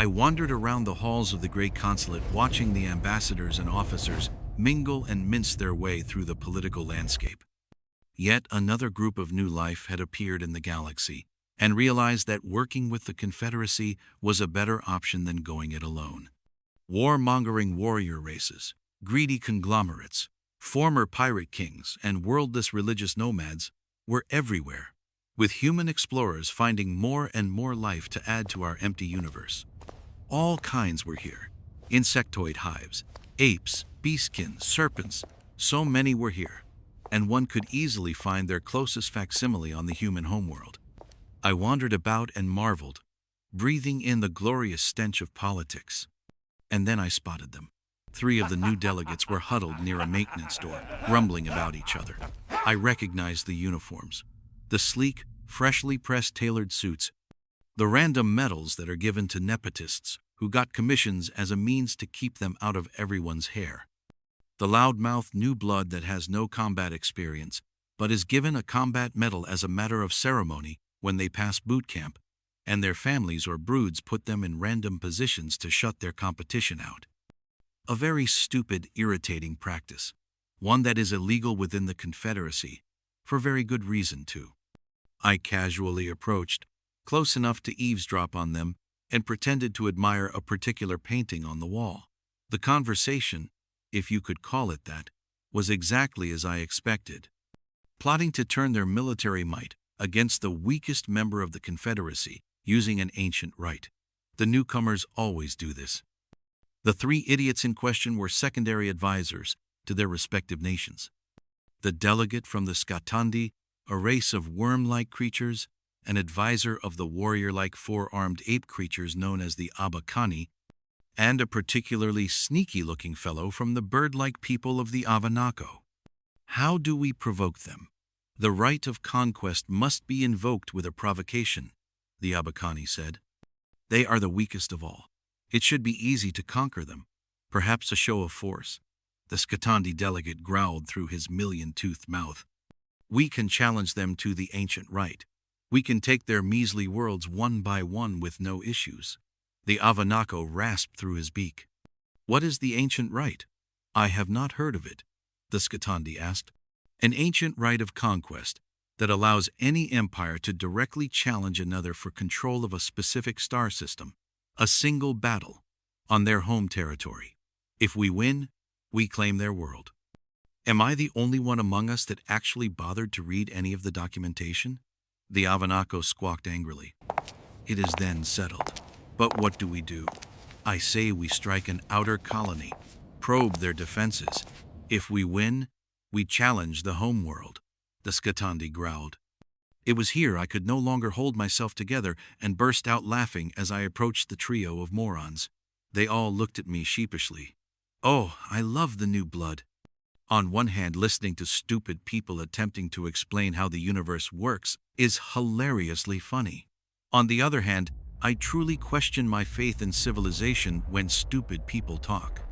I wandered around the halls of the Great Consulate watching the ambassadors and officers mingle and mince their way through the political landscape. Yet another group of new life had appeared in the galaxy, and realized that working with the Confederacy was a better option than going it alone. Warmongering warrior races, greedy conglomerates, former pirate kings, and worldless religious nomads were everywhere, with human explorers finding more and more life to add to our empty universe. All kinds were here. Insectoid hives, apes, beastkins, serpents, so many were here, and one could easily find their closest facsimile on the human homeworld. I wandered about and marveled, breathing in the glorious stench of politics. And then I spotted them. 3 of the new delegates were huddled near a maintenance door, grumbling about each other. I recognized the uniforms, the sleek, freshly pressed tailored suits, the random medals that are given to nepotists who got commissions as a means to keep them out of everyone's hair. The loudmouthed new blood that has no combat experience, but is given a combat medal as a matter of ceremony when they pass boot camp, and their families or broods put them in random positions to shut their competition out. A very stupid, irritating practice, one that is illegal within the Confederacy, for very good reason too. I casually approached, close enough to eavesdrop on them, and pretended to admire a particular painting on the wall. The conversation, if you could call it that, was exactly as I expected. Plotting to turn their military might against the weakest member of the Confederacy using an ancient rite. The newcomers always do this. The 3 idiots in question were secondary advisors to their respective nations. The delegate from the Skatandi, a race of worm-like creatures, an advisor of the warrior-like 4-armed ape creatures known as the Abakani, and a particularly sneaky-looking fellow from the bird-like people of the Avanako. How do we provoke them? The right of conquest must be invoked with a provocation, the Abakani said. They are the weakest of all. It should be easy to conquer them. Perhaps a show of force. The Skatandi delegate growled through his million-toothed mouth. We can challenge them to the ancient rite. We can take their measly worlds one by one with no issues. The Avanako rasped through his beak. What is the ancient rite? I have not heard of it, the Skatandi asked. An ancient rite of conquest that allows any empire to directly challenge another for control of a specific star system, a single battle, on their home territory. If we win, we claim their world. Am I the only one among us that actually bothered to read any of the documentation? The Avanako squawked angrily. It is then settled. But what do we do? I say we strike an outer colony, probe their defenses. If we win, we challenge the home world, the Skatandi growled. It was here I could no longer hold myself together and burst out laughing as I approached the trio of morons. They all looked at me sheepishly. Oh, I love the new blood. On one hand, listening to stupid people attempting to explain how the universe works is hilariously funny. On the other hand, I truly question my faith in civilization when stupid people talk.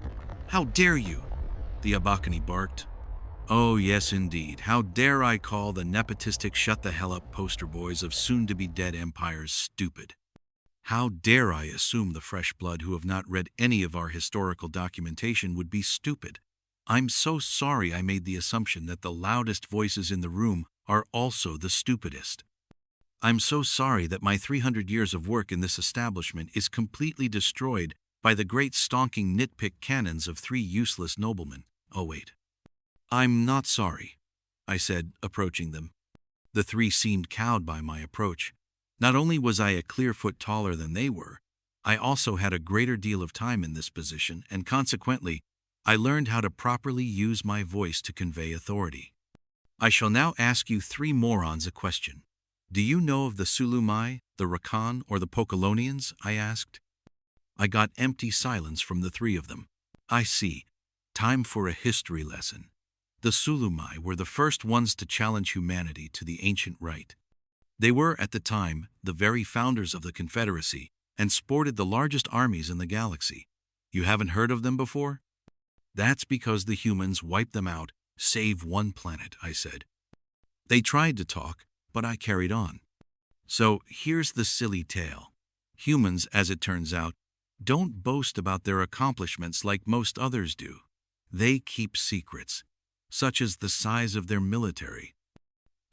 How dare you? The Abakani barked. Oh yes indeed, how dare I call the nepotistic shut-the-hell-up poster boys of soon-to-be-dead empires stupid? How dare I assume the fresh blood who have not read any of our historical documentation would be stupid? I'm so sorry I made the assumption that the loudest voices in the room are also the stupidest. I'm so sorry that my 300 years of work in this establishment is completely destroyed by the great stonking nitpick cannons of 3 useless noblemen. Oh wait. I'm not sorry, I said, approaching them. The 3 seemed cowed by my approach. Not only was I a clear foot taller than they were, I also had a greater deal of time in this position, and consequently, I learned how to properly use my voice to convey authority. I shall now ask you 3 morons a question. Do you know of the Sulumai, the Rakaan, or the Pokolonians? I asked. I got empty silence from the 3 of them. I see. Time for a history lesson. The Sulumai were the first ones to challenge humanity to the ancient rite. They were, at the time, the very founders of the Confederacy and sported the largest armies in the galaxy. You haven't heard of them before? That's because the humans wiped them out, save one planet, I said. They tried to talk, but I carried on. So here's the silly tale. Humans, as it turns out, don't boast about their accomplishments like most others do. They keep secrets, such as the size of their military.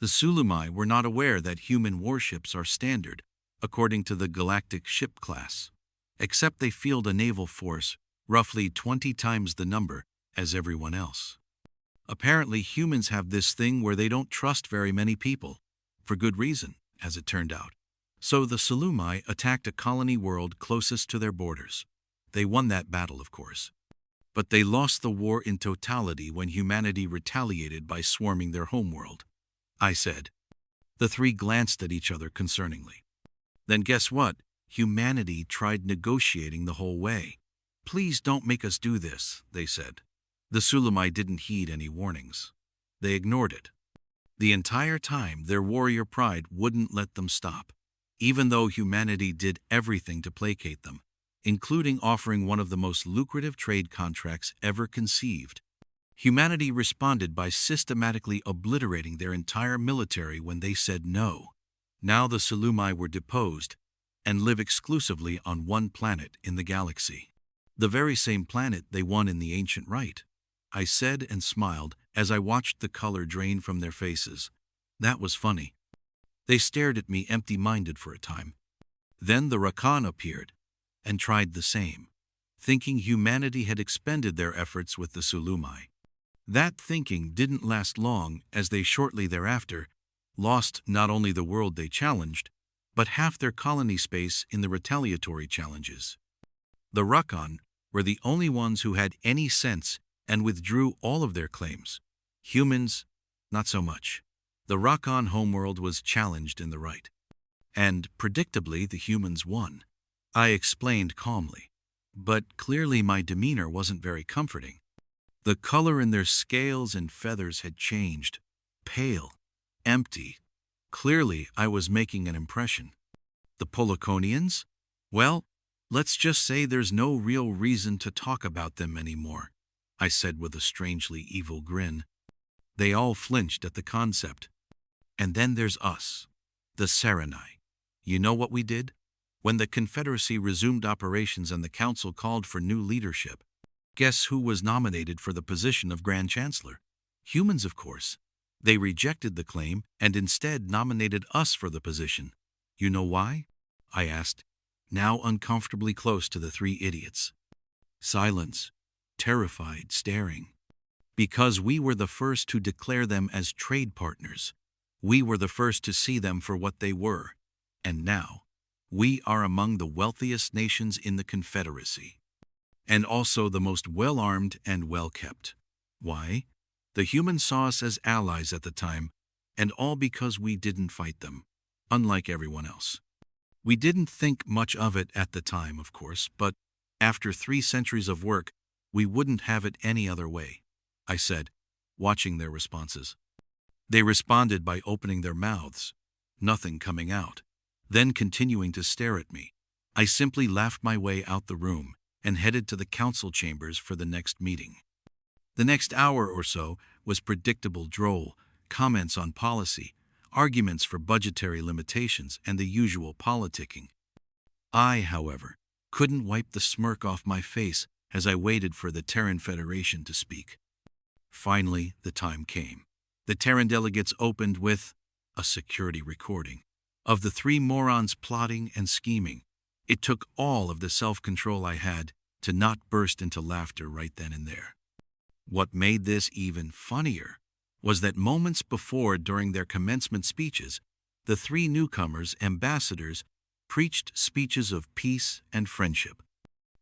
The Sulumai were not aware that human warships are standard, according to the Galactic ship class, except they field a naval force roughly 20 times the number as everyone else. Apparently, humans have this thing where they don't trust very many people, for good reason, as it turned out. So the Sulumai attacked a colony world closest to their borders. They won that battle, of course. But they lost the war in totality when humanity retaliated by swarming their homeworld, I said. The three glanced at each other concerningly. Then guess what? Humanity tried negotiating the whole way. Please don't make us do this, they said. The Sulumai didn't heed any warnings. They ignored it. The entire time, their warrior pride wouldn't let them stop, even though humanity did everything to placate them, including offering one of the most lucrative trade contracts ever conceived. Humanity responded by systematically obliterating their entire military when they said no. Now the Sulumai were deposed and live exclusively on one planet in the galaxy. The very same planet they won in the ancient rite, I said and smiled as I watched the color drain from their faces. That was funny. They stared at me empty-minded for a time. Then the Rakaan appeared and tried the same, thinking humanity had expended their efforts with the Sulumai. That thinking didn't last long, as they shortly thereafter lost not only the world they challenged, but half their colony space in the retaliatory challenges. The Rakaan were the only ones who had any sense and withdrew all of their claims. Humans, not so much. The Rakaan homeworld was challenged in the rite. And, predictably, the humans won. I explained calmly. But clearly my demeanor wasn't very comforting. The color in their scales and feathers had changed. Pale. Empty. Clearly I was making an impression. The Polaconians? Well, let's just say there's no real reason to talk about them anymore, I said with a strangely evil grin. They all flinched at the concept. And then there's us, the Serenai. You know what we did? When the Confederacy resumed operations and the Council called for new leadership, guess who was nominated for the position of Grand Chancellor? Humans, of course. They rejected the claim and instead nominated us for the position. You know why? I asked, now uncomfortably close to the three idiots. Silence. Terrified, staring. Because we were the first to declare them as trade partners. We were the first to see them for what they were. And now, we are among the wealthiest nations in the Confederacy. And also the most well-armed and well-kept. Why? The humans saw us as allies at the time, and all because we didn't fight them, unlike everyone else. We didn't think much of it at the time, of course, but after 3 centuries of work, we wouldn't have it any other way, I said, watching their responses. They responded by opening their mouths, nothing coming out, then continuing to stare at me. I simply laughed my way out the room and headed to the council chambers for the next meeting. The next hour or so was predictable droll, comments on policy, arguments for budgetary limitations, and the usual politicking. I, however, couldn't wipe the smirk off my face as I waited for the Terran Federation to speak. Finally, the time came. The Terran delegates opened with a security recording of the 3 morons plotting and scheming. It took all of the self-control I had to not burst into laughter right then and there. What made this even funnier was that moments before, during their commencement speeches, the 3 newcomers, ambassadors, preached speeches of peace and friendship.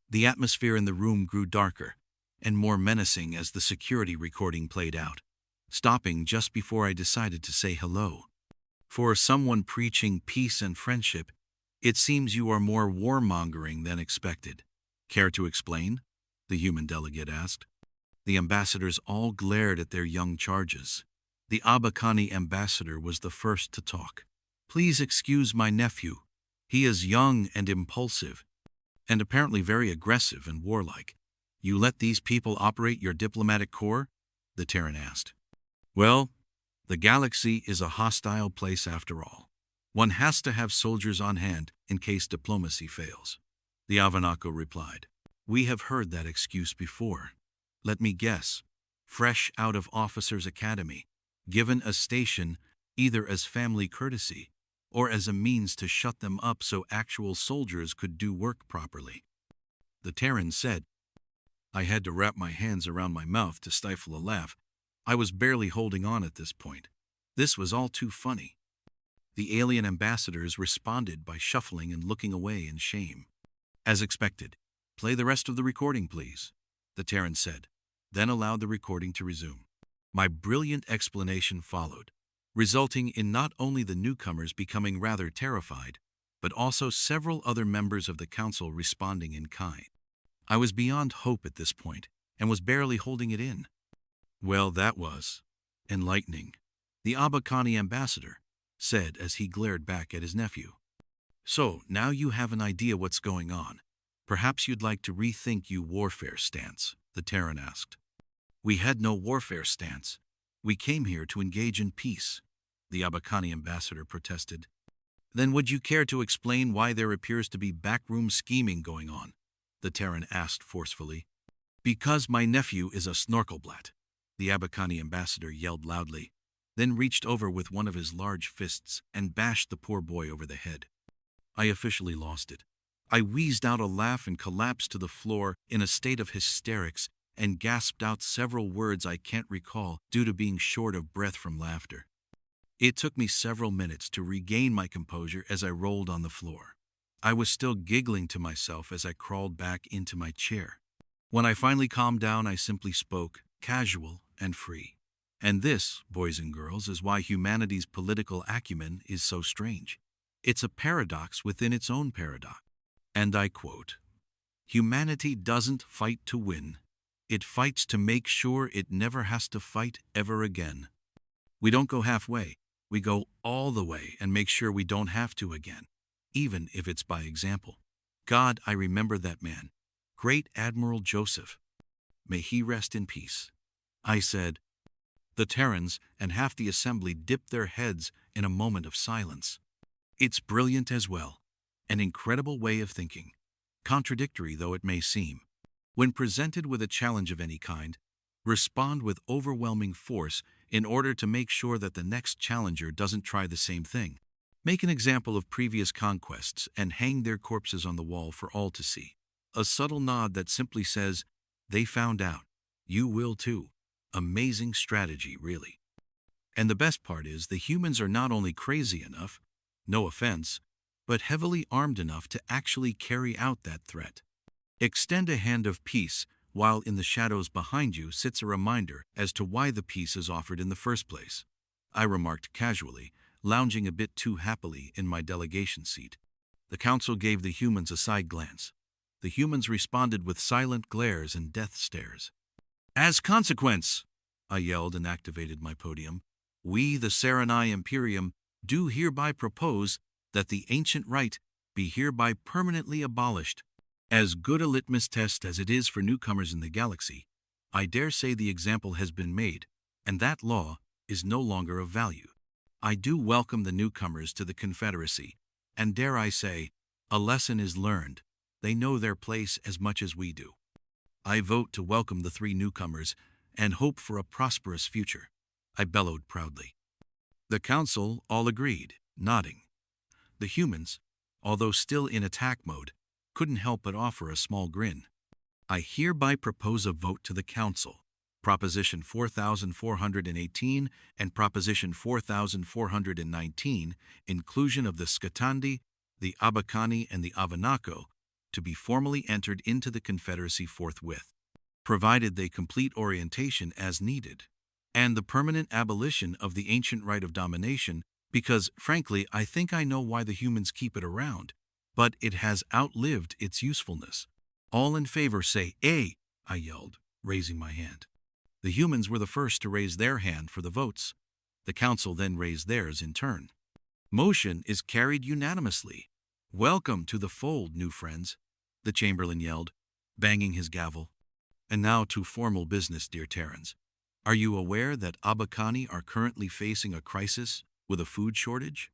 The atmosphere in the room grew darker and more menacing as the security recording played out, stopping just before I decided to say hello. For someone preaching peace and friendship, it seems you are more warmongering than expected. Care to explain? The human delegate asked. The ambassadors all glared at their young charges. The Abakani ambassador was the first to talk. Please excuse my nephew. He is young and impulsive, and apparently very aggressive and warlike. You let these people operate your diplomatic corps? The Terran asked. Well, the galaxy is a hostile place after all. One has to have soldiers on hand in case diplomacy fails. The Avanako replied. We have heard that excuse before. Let me guess. Fresh out of officers' academy, given a station either as family courtesy or as a means to shut them up so actual soldiers could do work properly. The Terran said. I had to wrap my hands around my mouth to stifle a laugh. I was barely holding on at this point. This was all too funny. The alien ambassadors responded by shuffling and looking away in shame. As expected, play the rest of the recording, please, the Terran said, then allowed the recording to resume. My brilliant explanation followed, resulting in not only the newcomers becoming rather terrified, but also several other members of the council responding in kind. I was beyond hope at this point, and was barely holding it in. Well, that was enlightening, the Abakani ambassador said as he glared back at his nephew. So, now you have an idea what's going on. Perhaps you'd like to rethink your warfare stance, the Terran asked. We had no warfare stance. We came here to engage in peace, the Abakani ambassador protested. Then would you care to explain why there appears to be backroom scheming going on? The Terran asked forcefully. Because my nephew is a snorkelblat, the Abakani ambassador yelled loudly, then reached over with one of his large fists and bashed the poor boy over the head. I officially lost it. I wheezed out a laugh and collapsed to the floor in a state of hysterics and gasped out several words I can't recall due to being short of breath from laughter. It took me several minutes to regain my composure as I rolled on the floor. I was still giggling to myself as I crawled back into my chair. When I finally calmed down, I simply spoke, casual and free. And this, boys and girls, is why humanity's political acumen is so strange. It's a paradox within its own paradox. And I quote, "Humanity doesn't fight to win. It fights to make sure it never has to fight ever again. We don't go halfway. We go all the way and make sure we don't have to again, even if it's by example. God, I remember that man, Great Admiral Joseph. May he rest in peace," I said. The Terrans and half the assembly dipped their heads in a moment of silence. It's brilliant as well. An incredible way of thinking, contradictory though it may seem. When presented with a challenge of any kind, respond with overwhelming force in order to make sure that the next challenger doesn't try the same thing. Make an example of previous conquests and hang their corpses on the wall for all to see. A subtle nod that simply says, they found out. You will too. Amazing strategy, really. And the best part is the humans are not only crazy enough, no offense, but heavily armed enough to actually carry out that threat. Extend a hand of peace, while in the shadows behind you sits a reminder as to why the peace is offered in the first place, I remarked casually, lounging a bit too happily in my delegation seat. The council gave the humans a side glance. The humans responded with silent glares and death stares. As consequence, I yelled and activated my podium, we, the Saranai Imperium, do hereby propose that the ancient rite be hereby permanently abolished. As good a litmus test as it is for newcomers in the galaxy, I dare say the example has been made, and that law is no longer of value. I do welcome the newcomers to the Confederacy, and dare I say, a lesson is learned. They know their place as much as we do. I vote to welcome the 3 newcomers and hope for a prosperous future, I bellowed proudly. The council all agreed, nodding. The humans, although still in attack mode, couldn't help but offer a small grin. I hereby propose a vote to the council. Proposition 4418 and Proposition 4419, inclusion of the Skatandi, the Abakani, and the Avanako, to be formally entered into the Confederacy forthwith, provided they complete orientation as needed, and the permanent abolition of the ancient right of domination, because, frankly, I think I know why the humans keep it around, but it has outlived its usefulness. All in favor say "Aye," I yelled, raising my hand. The humans were the first to raise their hand for the votes. The council then raised theirs in turn. Motion is carried unanimously. Welcome to the fold, new friends, the Chamberlain yelled, banging his gavel. And now to formal business, dear Terrans. Are you aware that Abakani are currently facing a crisis with a food shortage?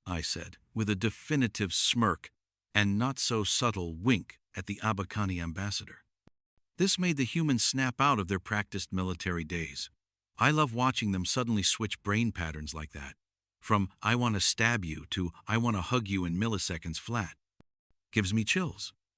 I said, with a definitive smirk, and not-so-subtle wink at the Abakani ambassador. This made the humans snap out of their practiced military days. I love watching them suddenly switch brain patterns like that. From "I want to stab you" to "I want to hug you" in milliseconds flat. Gives me chills.